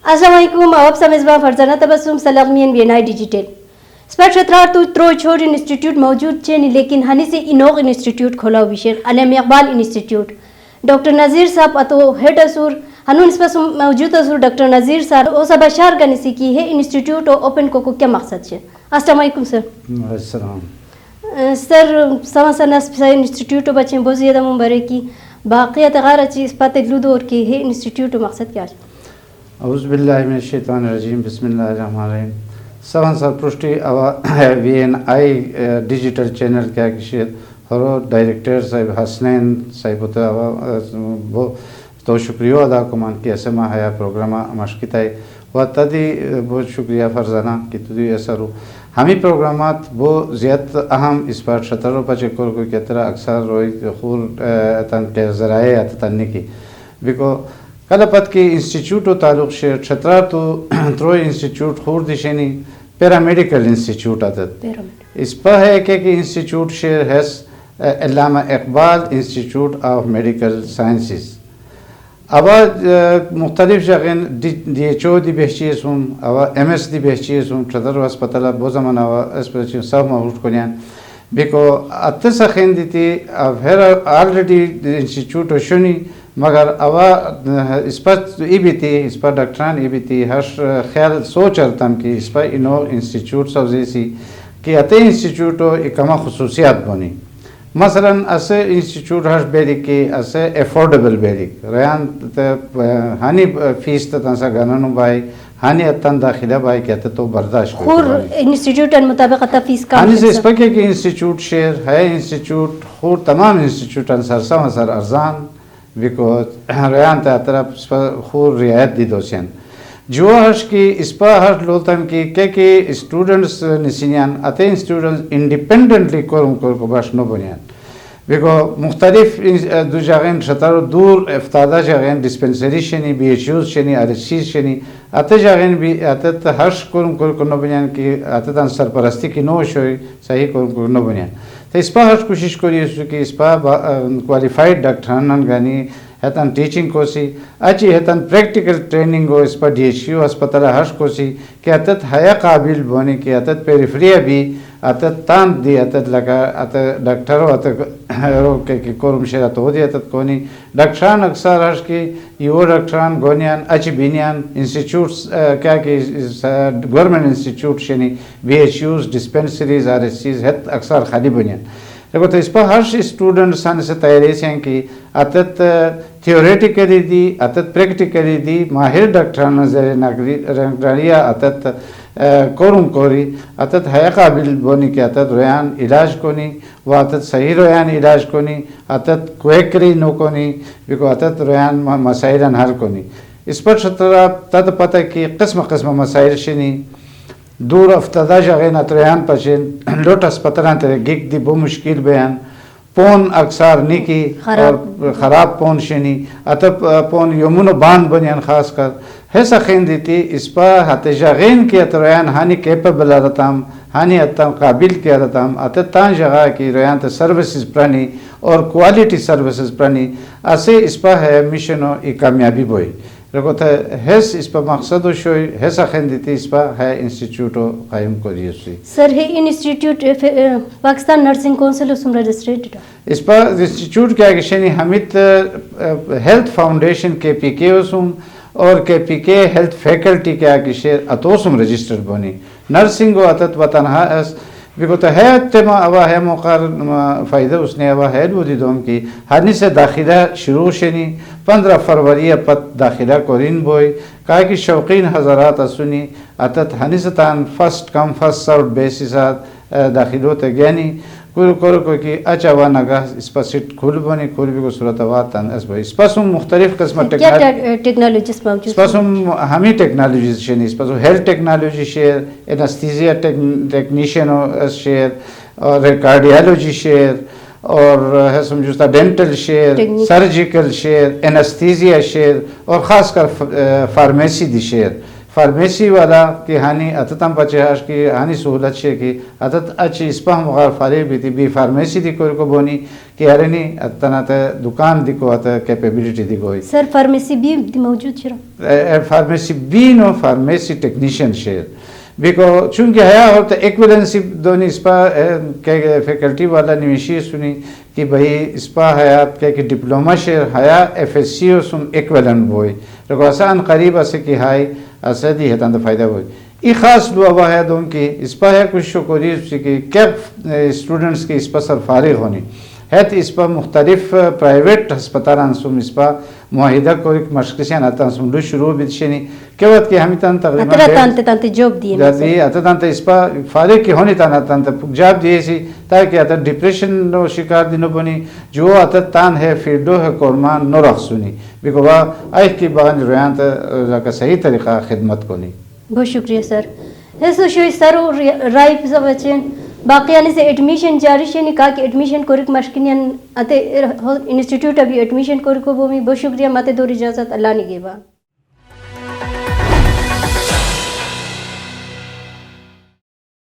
السلام علیکم آپ سمجھوا فرزانہ تبسم سلاغمین وینائی ڈیجیٹل سپیٹ شطرار تو ترو چھوڑ انسٹیٹیوٹ موجود چھے لیکن ہنی سے انوغ انسٹیٹیوٹ کھولا ویشر علم اقبال انسٹیٹیوٹ ڈاکٹر نذیر صاحب اتو ہیڈ اسور ہنون اس پاس موجود اسور ڈاکٹر نذیر صاحب او سب اشار گنی سی کی ہے انسٹیٹیوٹ اوپن کو کیا مقصد چھے. السلام علیکم سر. السلام سر سما سنس انسٹیٹیوٹ بچیں بہت زیادہ مبارے کی باقیات غار اچھی اس پاتھ لودور کی ہے انسٹیٹیوٹ مقصد کیا ہے؟ اعوذ باللہ من الشیطان الرجیم بسم اللہ الرحمن الرحیم. سوان سر پرشٹی اوا وی این آئی ڈیجیٹل چینل کیا کشید ہرو ڈائریکٹر صاحب حسنین صاحب وہ تو شکریہ ادا کمان کی اسما ہے پروگرامہ مشکتائی و تدی بہت شکریہ فرزانہ کی تدی اثر ہمیں پروگرامات وہ زیادہ اہم اس پر شطروں پر چکر کوئی کترا اکثر روئی خور تن کے ذرائع تنی کی بیکو کلپت کی انسٹیٹیوٹ و تعلق شیر چھترا تو تروئی انسٹیٹیوٹ خور دشینی پیرامیڈیکل انسٹیٹیوٹ آتت اس پر ہے کہ انسٹیٹیوٹ شیر ہے علامہ Iqbal institute of medical sciences. اب مختلف جگہ ڈی ایچ او دی بہچیز ہوں اب ایم ایس دی بہچیز ہوں چھتر ہسپتال بہت زمان اسپیشل سب محروف کنیان بیکو اتس خین دیتی اب ہر آلریڈی انسٹیٹیوٹ شنی مگر اب اس پر ای بھی تھی اس پر ڈاکٹران ای بھی تھی ہر خیال سوچ رہتم کہ اس پر انو انسٹیٹیوٹ سوزی سی کہ اتے انسٹیٹیوٹو اکما خصوصیات بنی مثلا اسے انسٹیٹیوٹ ہر بیری کی اسے افورڈیبل بیری ریان ہانی فیس تنسا گننو بائی ہانی اتن داخلہ بائی کہتے تو برداشت خور انسٹیٹیوٹ مطابق اتا فیس کا ہانی سے اس پر کہ انسٹیٹیوٹ شیر ہے انسٹیٹیوٹ خور تمام انسٹیٹیوٹ انسر سا مسر ارزان بیکو ریان تا طرف خور رعایت دی دوسین جو ہرش کی اس پر ہر لولتم کی کہ اسٹوڈنٹس نسینیان اتیں اسٹوڈنٹس انڈیپینڈنٹلی کورم کو باشنو بنیان بیکو مختلف دو جاگین شطر دور افتادہ جاگین ڈسپنسری شنی بی ایچ یوز شنی آر ایچ سیز شنی اتے جاگین بھی اتت ہرش کورم کو نو بنیان کی اتتان سرپرستی کی نو شوئی صحیح کورم کو نو بنیان تو اس پر ہر کوشش کری کہ اس پر کوالیفائڈ ڈاکٹران گانی ہتن ٹیچنگ کو سی اچھی ہتن پریکٹیکل ٹریننگ ہو اس پر ڈی ایچ یو ہسپتال ہرش کو سی کہ اتت حیا قابل بونے کی اتت پیریفریا بھی اتت تان دی اتت لگا اتت ڈاکٹر ہو اتت رو کہ کورم شیرات ہو دی اتت کونی ڈاکٹران اکثر ہرش کی یو ڈاکٹران گونیان اچھی بینیان انسٹیٹیوٹس کیا کہ گورنمنٹ انسٹیٹیوٹ شنی BHUs dispensaries RSCs ہت اکثر خالی بنیان دیکھو تو اس پر ہر اسٹوڈنٹ سن سے تیاری سے کہ اتت تھیوریٹیکلی دی اتت پریکٹیکلی دی ماہر ڈاکٹران نظر نگریہ اتت کورم کوری اتت حیا قابل بونی کہ اتت ریان علاج کونی و اتت صحیح ریان علاج کونی اتت کویکری نو کونی بیکو اتت ریان مسائلن حل کونی اس پر شطرہ تد پتہ کی قسم قسم مسائل شنی دور افتادہ جاگین اتریان پچین لوٹ اسپتالان ترے گیگ دی بو مشکل بیان پون اکثر نیکی اور خراب پون شنی اتب پون یومونو باند بنیان خاص کر حیثہ خین دیتی اس پا ہاتے جاگین کی اتریان ہانی کیپبل رتام ہانی اتم قابل کیا رتام اتتان جگہ کی ریان تے سروسز پرانی اور کوالٹی سروسز پرانی اسے اس پا ہے مشنو ای کامیابی بوئی رکھو تھا حیث اس پر مقصد و شوئی حیثہ خین دیتی اس پر ہے انسٹیٹیوٹو قائم کو دیوسی. سر ہے انسٹیٹیوٹ پاکستان نرسنگ کونسل اسم رجسٹریٹڈ اس پر انسٹیٹیوٹ کیا کشنی ہمیں ہیلتھ فاؤنڈیشن کے پی کے اسم اور کے پی کے ہیلتھ فیکلٹی کیا کشیر اتوسم رجسٹر بونی نرسنگ و اتت وطنہا اس بیکو تو ہے تیمہ اوا ہے موقع فائدہ اس نے اوا ہے لودی دوم کی ہرنی سے داخلہ شروع شنی 15 فروری پت داخلہ کورین بوئی کہا کہ شوقین حضرات اسونی اتت ہنی سے تان فرسٹ کم فرسٹ سرو بیسیسات داخلو تے گیانی کورو کوئی کی اچھا وانگاہ اس پر سیٹ کھول بونی کھول بھی کو صورت واتن اس بھائی اس پر سم مختلف قسم ٹیکنالوجیز موجود اس پر سم ہمیں ٹیکنالوجیز شنی اس پر سم ہیلتھ ٹیکنالوجی شیر انستیزیا ٹیکنیشین شیر اور کارڈیالوجی شیر اور ہے سمجھوستا ڈینٹل شیر سرجیکل شیر انستیزیا شیر اور خاص کر فارمیسی دی شیر فارمیسی والا کی ہانی اتتم پچے ہاش کی ہانی سہولت شے کی اتت اچھی اسپہ مغار فارغ بیتی بی فارمیسی دی کوئی کو بونی کہ ارنی اتنا تے دکان دی کو اتا کیپیبلٹی دی کوئی سر فارمیسی بھی موجود شرا فارمیسی بی نو فارمیسی ٹیکنیشین شیر بیکو چونکہ ہے اور تو ایکویلنسی دونی اسپا فیکلٹی والا نویشی سنی کہ بھئی اسپا ہے آپ کہ ڈپلوما شیر ہے ایف ایس سی او سن ایکویلن بوئی رکو آسان قریب اسے کی ہائی اسے دی ہے تاند فائدہ ہوئی ای خاص دعا ہوا ہے دون کی اسپا ہے کچھ شکری اسی کی کیپ اسٹوڈنٹس کی اسپا سر فارغ ہونی ہے تو اسپا مختلف پرائیویٹ ہسپتال انسوم اسپا معاہدہ کو ایک مشکسیان آتا انسوم لو شروع بیدشنی کیا وقت کی ہمیں تان تقریبا اترا تانتے جوب دیئے اترا تانتے اسپا فارغ کی ہونی تانا تانتے جاب دیئے سی تاکہ اتر ڈپریشن نو شکار دینو بنی جو اتر تان ہے فیلڈو ہے کورمان نو رخ سنی بیکو با ایک کی باغن رویان تا صحیح طریقہ خدمت کنی. بہت شکریہ سر. ایسو شوی سرو رائی پزا بچین باقی آنے سے ایڈمیشن جاری شنی کہا کہ ایڈمیشن کورک مشکنین آتے انسٹیٹیوٹ ابھی ایڈمیشن کورکو بومی. بہت شکریہ. ماتے دور اجازت اللہ نگہبان.